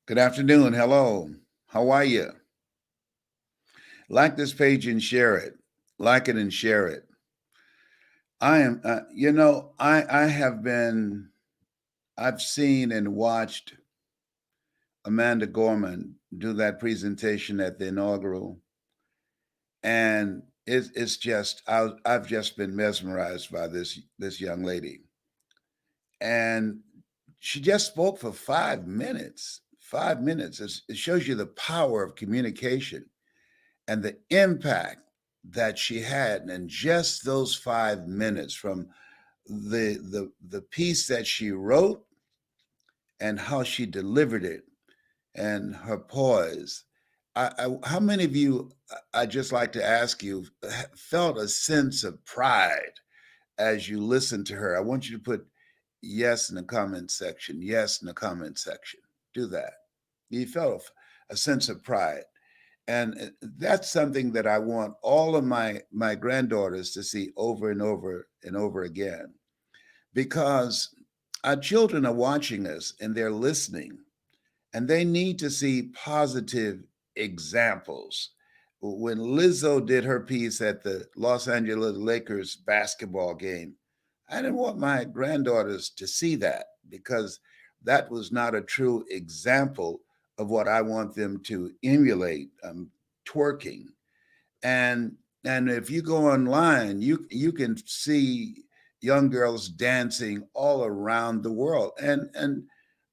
Good afternoon. Hello. How are you? Like this page and share it. Like it and share it. I have been, I've seen and watched Amanda Gorman do that presentation at the inaugural, and I've just been mesmerized by this young lady, and she just spoke for 5 minutes. 5 minutes. It shows you the power of communication and the impact that she had in just those 5 minutes from the piece that she wrote and how she delivered it and her poise. How many of you, I just like to ask you, felt a sense of pride as you listened to her? I want you to put yes in the comment section. Yes in the comment section. Do that. You felt a sense of pride. And that's something that I want all of my granddaughters to see over and over and over again, because our children are watching us and they're listening, and they need to see positive examples. When Lizzo did her piece at the Los Angeles Lakers basketball game, I didn't want my granddaughters to see that, because that was not a true example of what I want them to emulate. Twerking, and if you go online, you can see young girls dancing all around the world, and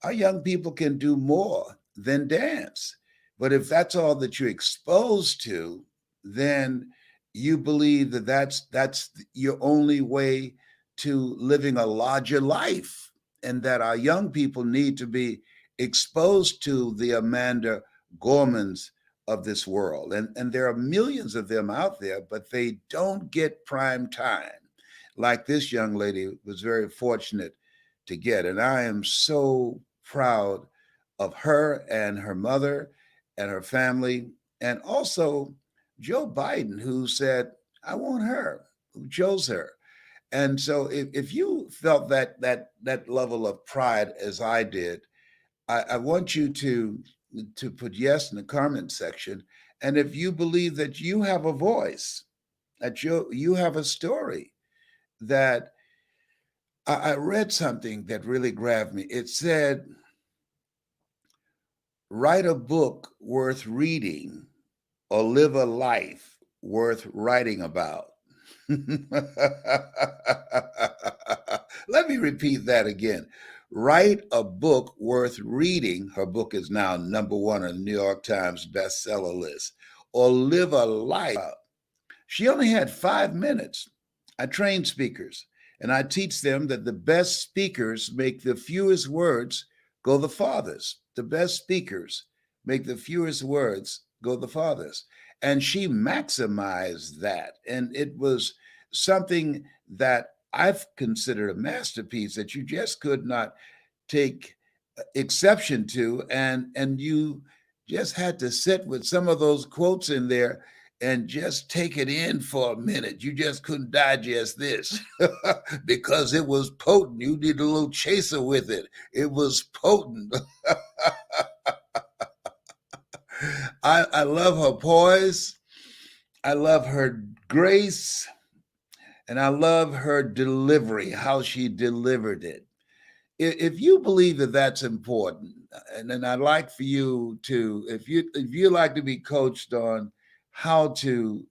our young people can do more than dance. But if that's all that you're exposed to, then you believe that that's your only way to living a larger life, and that our young people need to be exposed to the Amanda Gormans of this world. And there are millions of them out there, but they don't get prime time like this young lady was very fortunate to get. And I am so proud of her and her mother and her family, and also Joe Biden, who said, I want her, who chose her. And so if you felt that level of pride as I did, I want you to put yes in the comment section. And if you believe that you have a voice, that you have a story, that I read something that really grabbed me. It said, write a book worth reading or live a life worth writing about. Let me repeat that again. Write a book worth reading. Her book is now #1 on the New York Times bestseller list. Or live a life. She only had 5 minutes. I train speakers, and I teach them that the best speakers make the fewest words go the farthest. The best speakers make the fewest words go the farthest. And she maximized that. And it was something that I've considered a masterpiece that you just could not take exception to. And you just had to sit with some of those quotes in there and just take it in for a minute. You just couldn't digest this because it was potent. You need a little chaser with it. It was potent. I love her poise. I love her grace. And I love her delivery, how she delivered it. If you believe that that's important, and then I'd like for you to, if you like to be coached on how to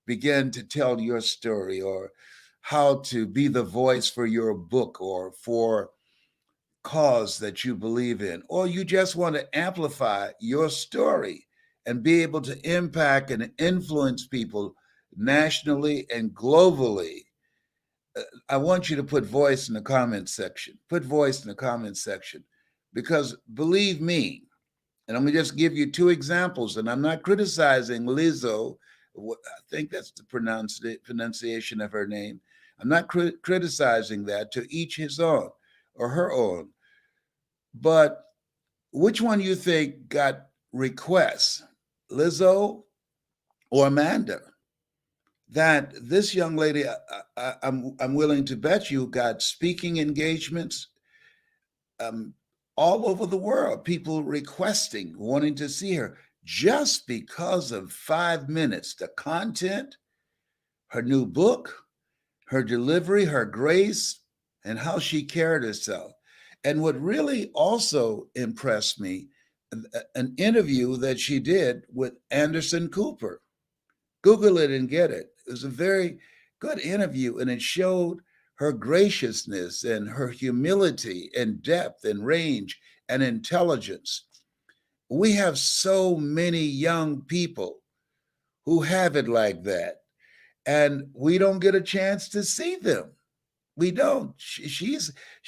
begin to tell your story, or how to be the voice for your book or for cause that you believe in, or you just want to amplify your story and be able to impact and influence people nationally and globally, I want you to put voice in the comment section. Put voice in the comment section, because believe me, and I'm gonna just give you two examples, and I'm not criticizing Lizzo. I think that's the pronunciation of her name. I'm not criticizing that. To each his own or her own. But which one do you think got requests, Lizzo or Amanda? That this young lady, I'm willing to bet you, got speaking engagements, um, all over the world, people requesting, wanting to see her just because of 5 minutes. The content, her new book, her delivery, her grace, and how she carried herself. And what really also impressed me, an interview that she did with Anderson Cooper. Google it and get it. It was a very good interview, and it showed her graciousness and her humility and depth and range and intelligence. We have so many young people who have it like that, and we don't get a chance to see them. We don't. She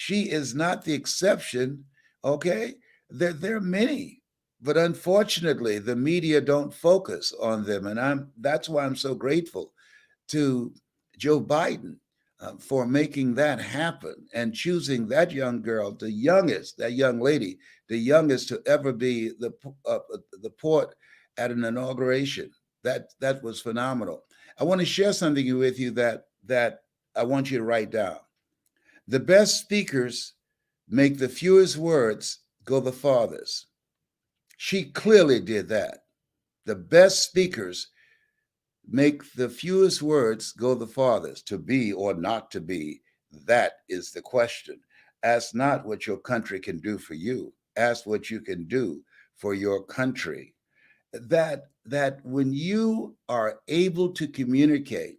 is not the exception. Okay, there are many, but unfortunately, the media don't focus on them, and that's why I'm so grateful to Joe Biden for making that happen and choosing that young girl, the youngest, that young lady, the youngest to ever be the port at an inauguration. That was phenomenal. I want to share something with you that I want you to write down. The best speakers make the fewest words go the farthest. She clearly did that. The best speakers make the fewest words go the farthest. To be or not to be, that is the question. Ask not what your country can do for you. Ask what you can do for your country. That when you are able to communicate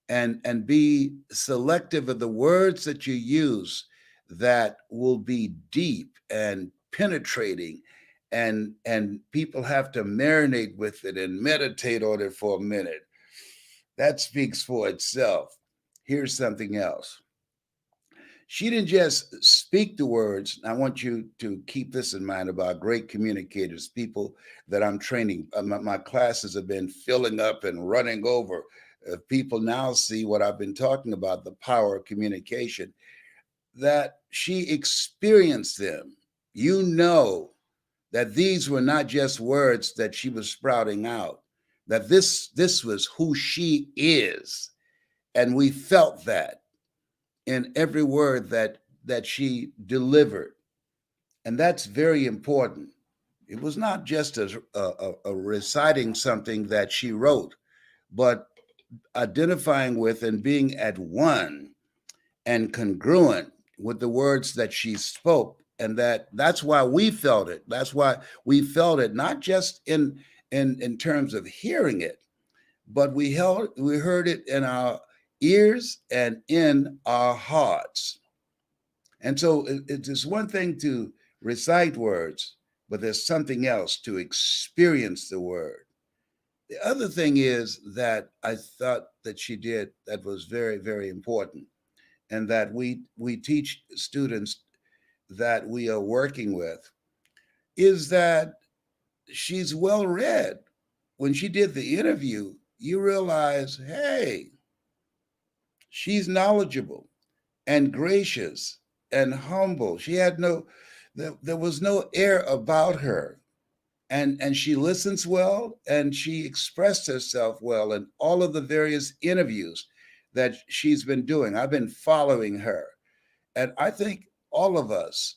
and be selective of the words that you use, that will be deep and penetrating, and people have to marinate with it and meditate on it for a minute. That speaks for itself. Here's something else. She didn't just speak the words. I want you to keep this in mind about great communicators, people that I'm training. My classes have been filling up and running over. People now see what I've been talking about, the power of communication, that she experienced them. You know that these were not just words that she was sprouting out, that this was who she is. And we felt that in every word that she delivered. And that's very important. It was not just a reciting something that she wrote, but identifying with and being at one and congruent with the words that she spoke. And that's why we felt it. That's why we felt it, not just in terms of hearing it, but we heard it in our ears and in our hearts. And so it's one thing to recite words, but there's something else to experience the word. The other thing is that I thought that she did that was very, very important, and that we teach students that we are working with, is that she's well read. When she did the interview, you realize, hey, she's knowledgeable and gracious and humble. She had there was no air about her. And she listens well, and she expressed herself well in all of the various interviews that she's been doing. I've been following her. And I think all of us,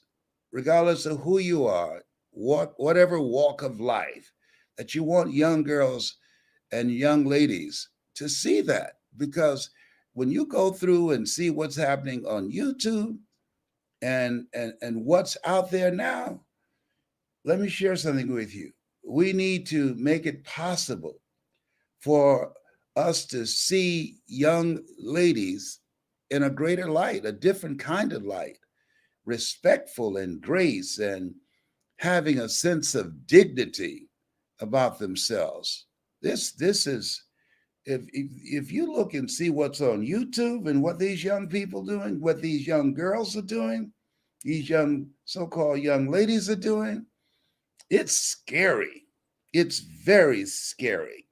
regardless of who you are, whatever walk of life, that you want young girls and young ladies to see that. Because when you go through and see what's happening on YouTube and what's out there now, let me share something with you. We need to make it possible for us to see young ladies in a greater light, a different kind of light, respectful and grace, and having a sense of dignity about themselves. This is, if you look and see what's on YouTube and what these young people doing, what these young girls are doing, these young so-called young ladies are doing, it's scary. It's very scary.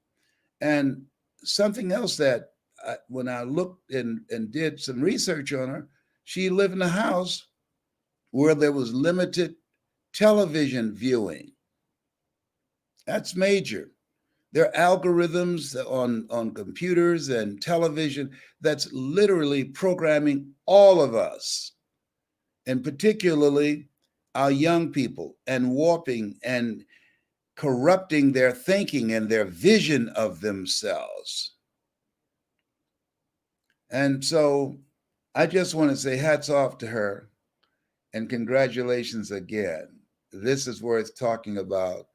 And something else that when I looked and did some research on her, she lived in a house where there was limited television viewing. That's major. There are algorithms on computers and television that's literally programming all of us, and particularly our young people and warping and corrupting their thinking and their vision of themselves. And so I just want to say hats off to her and congratulations again. This is worth talking about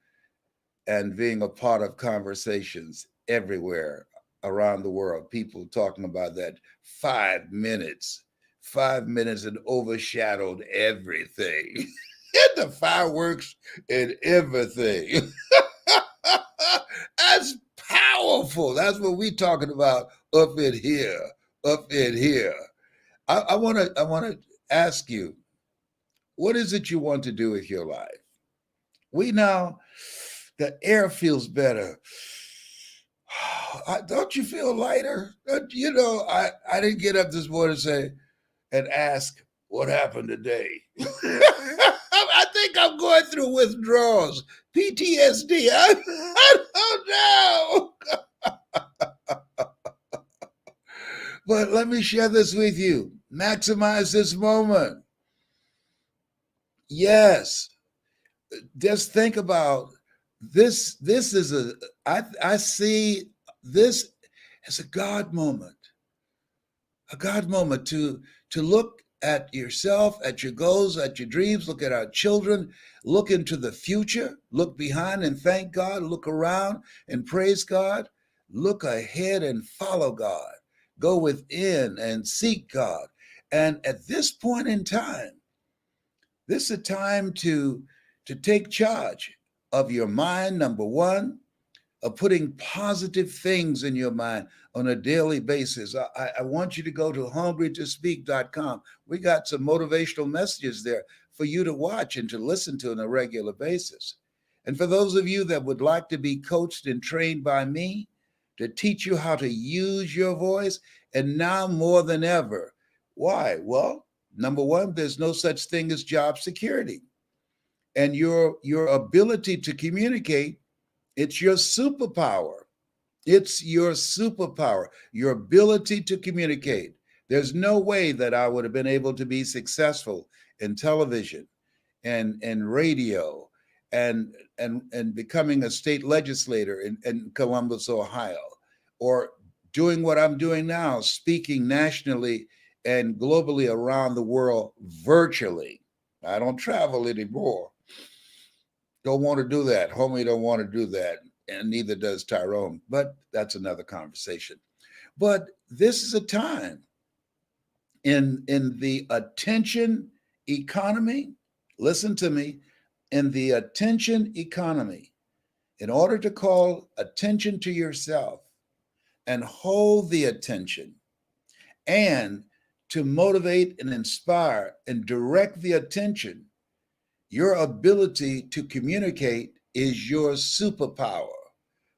and being a part of conversations everywhere around the world. People talking about that 5 minutes, 5 minutes and overshadowed everything. And the fireworks and everything. That's powerful. That's what we talking about up in here. Up in here. I wanna ask you, what is it you want to do with your life? We now, the air feels better. Don't you feel lighter? You know, I didn't get up this morning and ask what happened today. I think I'm going through withdrawals, PTSD. I don't know. But let me share this with you. Maximize this moment. Yes. Just think about this. This is I see this as a God moment. A God moment to look at yourself, at your goals, at your dreams, look at our children, look into the future, look behind and thank God, look around and praise God, look ahead and follow God, go within and seek God. And at this point in time, this is a time to take charge of your mind, number one, of putting positive things in your mind on a daily basis. I want you to go to hungrytospeak.com. We got some motivational messages there for you to watch and to listen to on a regular basis. And for those of you that would like to be coached and trained by me to teach you how to use your voice, and now more than ever. Why? Well, number one, there's no such thing as job security. And your ability to communicate, it's your superpower. It's your superpower, your ability to communicate. There's no way that I would have been able to be successful in television and radio and becoming a state legislator in Columbus, Ohio, or doing what I'm doing now, speaking nationally and globally around the world virtually. I don't travel anymore. Don't want to do that. Homie don't want to do that. And neither does Tyrone. But that's another conversation. But this is a time in the attention economy. Listen to me. In the attention economy, in order to call attention to yourself and hold the attention and to motivate and inspire and direct the attention, your ability to communicate is your superpower.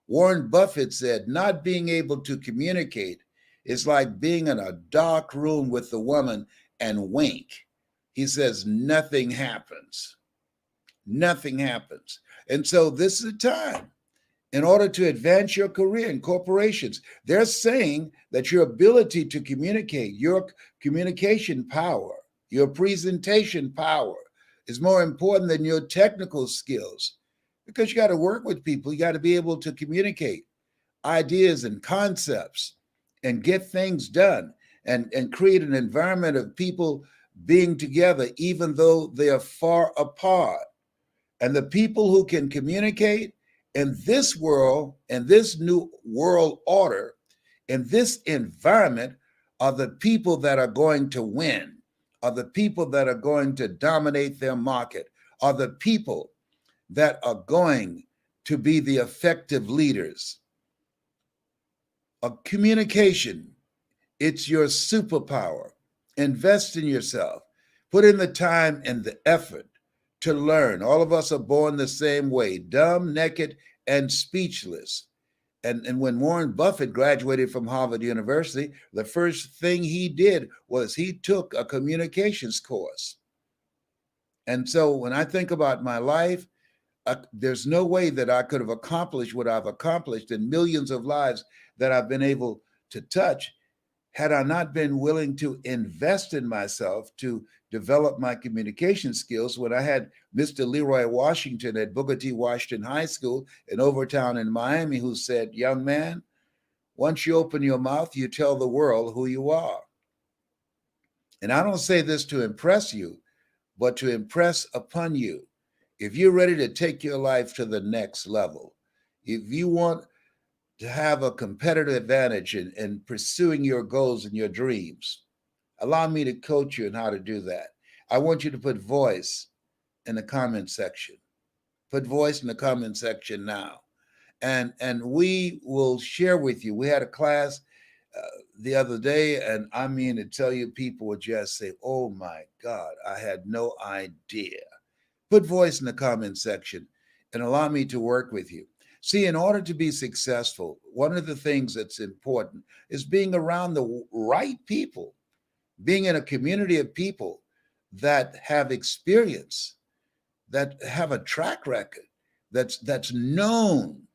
Warren Buffett said, not being able to communicate is like being in a dark room with the woman and wink. He says, nothing happens. Nothing happens. And so this is a time in order to advance your career in corporations. They're saying that your ability to communicate, your communication power, your presentation power is more important than your technical skills, because you got to work with people. You got to be able to communicate ideas and concepts and get things done and create an environment of people being together, even though they are far apart. And the people who can communicate in this world, in this new world order, in this environment, are the people that are going to win, are the people that are going to dominate their market, are the people that are going to be the effective leaders. A communication, it's your superpower. Invest in yourself. Put in the time and the effort to learn. All of us are born the same way, dumb, naked, and speechless. And when Warren Buffett graduated from Harvard University, the first thing he did was he took a communications course. And so when I think about my life, there's no way that I could have accomplished what I've accomplished in millions of lives that I've been able to touch had I not been willing to invest in myself to develop my communication skills, when I had Mr. Leroy Washington at Booker T. Washington High School in Overtown in Miami, who said, "Young man, once you open your mouth, you tell the world who you are." And I don't say this to impress you, but to impress upon you. If you're ready to take your life to the next level, if you want to have a competitive advantage in pursuing your goals and your dreams, allow me to coach you in how to do that. I want you to put voice in the comment section. Put voice in the comment section now. And we will share with you. We had a class the other day, and I mean to tell you, people would just say, "Oh my God, I had no idea." Put voice in the comment section and allow me to work with you. See, in order to be successful, one of the things that's important is being around the right people, being in a community of people that have experience, that have a track record, that's known,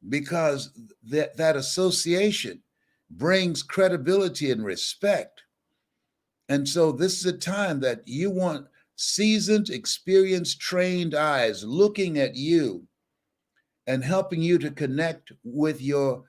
because that association brings credibility and respect. And so this is a time that you want seasoned, experienced, trained eyes looking at you and helping you to connect with your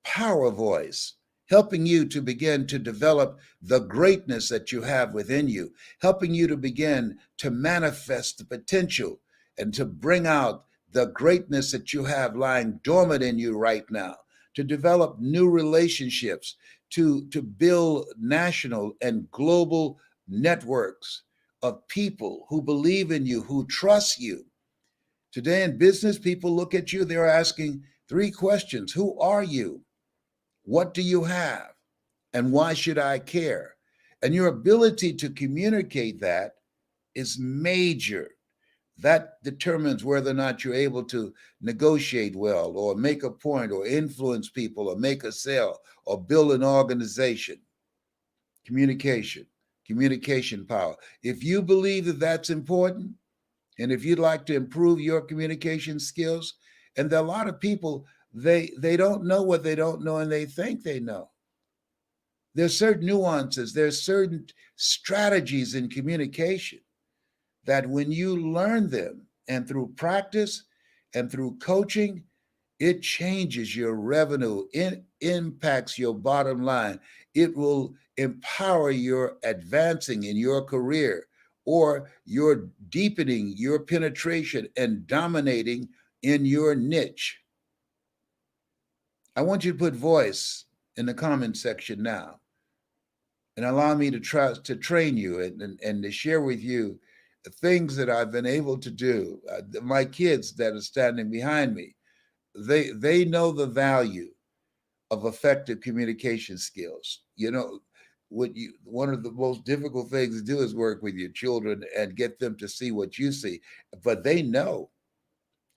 power voice, helping you to begin to develop the greatness that you have within you, helping you to begin to manifest the potential and to bring out the greatness that you have lying dormant in you right now, to develop new relationships, to build national and global networks of people who believe in you, who trust you. Today in business, people look at you, they're asking three questions. Who are you? What do you have? And why should I care? And your ability to communicate that is major. That determines whether or not you're able to negotiate well, or make a point, or influence people, or make a sale, or build an organization. Communication, communication power. If you believe that that's important, and if you'd like to improve your communication skills, and there are a lot of people, they don't know what they don't know, and they think they know. There's certain nuances, there's certain strategies in communication that when you learn them, and through practice and through coaching, it changes your revenue, it impacts your bottom line, it will empower your advancing in your career, or your deepening your penetration and dominating in your niche. I want you to put voice in the comment section now and allow me to try to train you and to share with you the things that I've been able to do. My kids that are standing behind me, they know the value of effective communication skills. You know, one of the most difficult things to do is work with your children and get them to see what you see, but they know,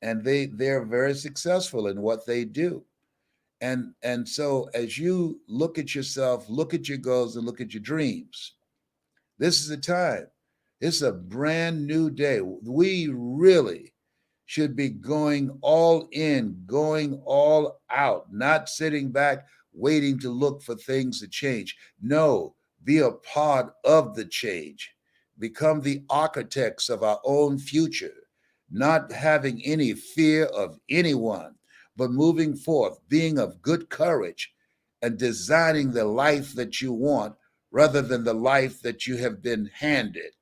and they're very successful in what they do. And so as you look at yourself, look at your goals, and look at your dreams, this is the time. It's a brand new day. We really should be going all in, going all out, not sitting back waiting to look for things to change. No, be a part of the change. Become the architects of our own future, not having any fear of anyone, but moving forth, being of good courage, and designing the life that you want rather than the life that you have been handed.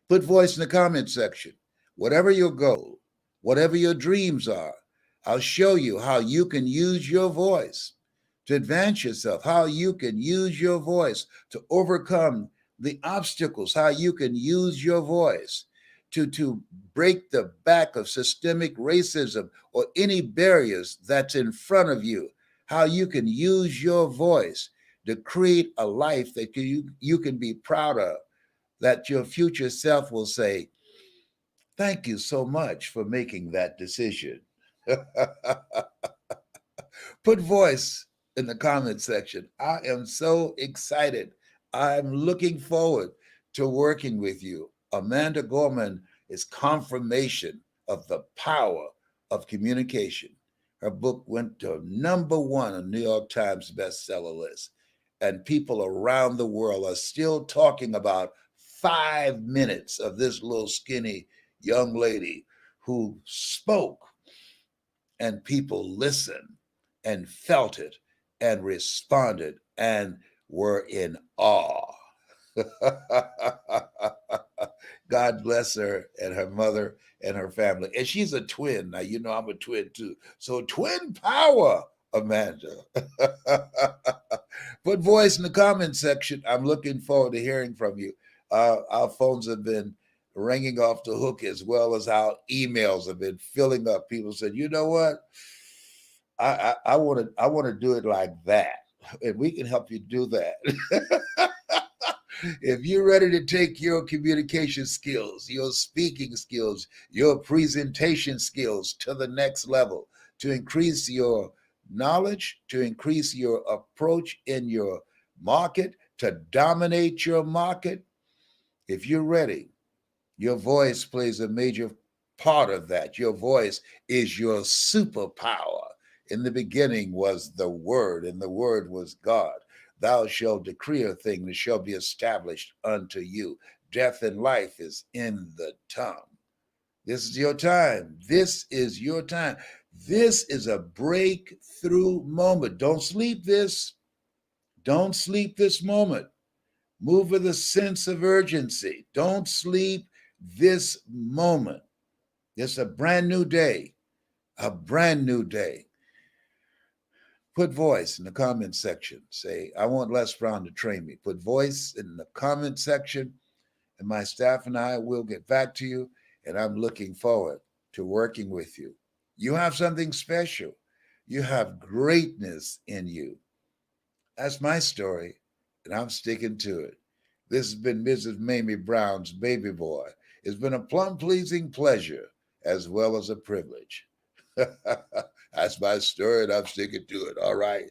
Put voice in the comment section. Whatever your goal, whatever your dreams are, I'll show you how you can use your voice to advance yourself, how you can use your voice to overcome the obstacles, how you can use your voice to break the back of systemic racism or any barriers that's in front of you, how you can use your voice to create a life that you can be proud of, that your future self will say, "Thank you so much for making that decision." Put voice in the comment section. I am so excited. I'm looking forward to working with you. Amanda Gorman is confirmation of the power of communication. Her book went to #1 on New York Times bestseller list. And people around the world are still talking about 5 minutes of this little skinny young lady who spoke, and people listened and felt it and responded and were in awe. God bless her and her mother and her family. And she's a twin. Now, you know, I'm a twin too. So, twin power, Amanda. Put voice in the comment section. I'm looking forward to hearing from you. Our phones have been ringing off the hook, as well as our emails have been filling up. People said, you know what? I want to do it like that. And we can help you do that. If you're ready to take your communication skills, your speaking skills, your presentation skills to the next level, to increase your knowledge, to increase your approach in your market, to dominate your market, if you're ready, your voice plays a major part of that. Your voice is your superpower. In the beginning was the Word, and the Word was God. Thou shalt decree a thing that shall be established unto you. Death and life is in the tongue. This is your time. This is your time. This is a breakthrough moment. Don't sleep this. Don't sleep this moment. Move with a sense of urgency. Don't sleep this moment. It's a brand new day. A brand new day. Put voice in the comment section. Say, I want Les Brown to train me. Put voice in the comment section, and my staff and I will get back to you. And I'm looking forward to working with you. You have something special. You have greatness in you. That's my story, and I'm sticking to it. This has been Mrs. Mamie Brown's Baby Boy. It's been a plum pleasing pleasure as well as a privilege. That's my story, and I'm sticking to it. All right.